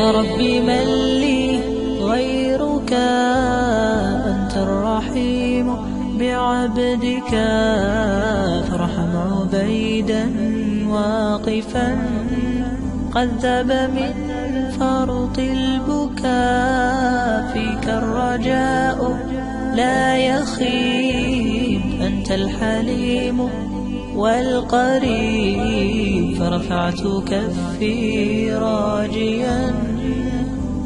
يا ربي من لي غيرك، أنت الرحيم بعبدك، فارحم عبيدا واقفا قد ذاب من فرط البكاء، فيك الرجاء لا يخيب، أنت الحليم والقريب، فرفعت كفي راجيا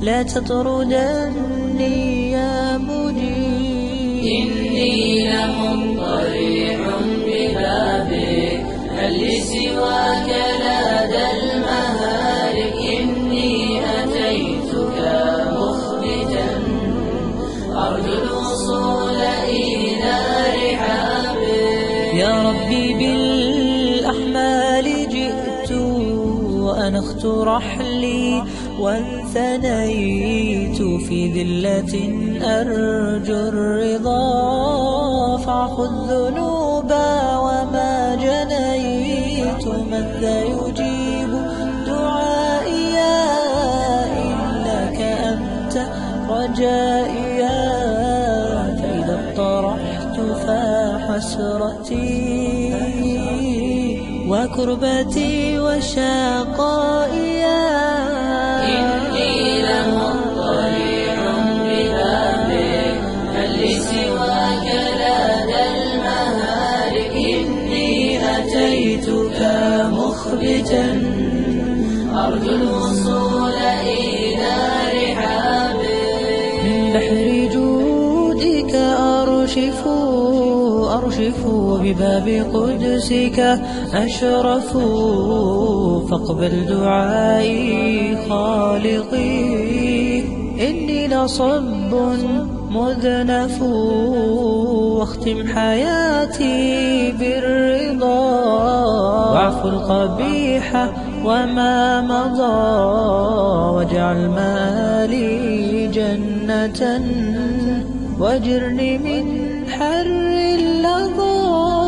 لا تطردني يا مجيب. إني لمضطرع ببابك، هل لي سواك لدى المهالك؟ إني أتيتك مخبتا أرجو الوصول إلى رحابك. يا ربي بالأحمال جئت وأنخت رحلي وانثنيت في ذلة أرجو الرضا، فاعف الذنوب وما جنيت، من ذا يجيب دعائي إنك أنت رجائي، فإذا اضطرحت فحسرتي وكربتي وشقائي. إني لمضطرع ببابك، هل لي سواك لدى المهالك؟ إني أتيتك مخبتا أرجو الوصول إلى رحابك. من بحر جودك أرشف بباب قدسك أشرف، فاقبل دعائي خالقي، إني لصب مذنف، واختم حياتي بالرضا، واعف القبيح وما مضى، واجعل مالي جنة، واجرني من حر اللظى.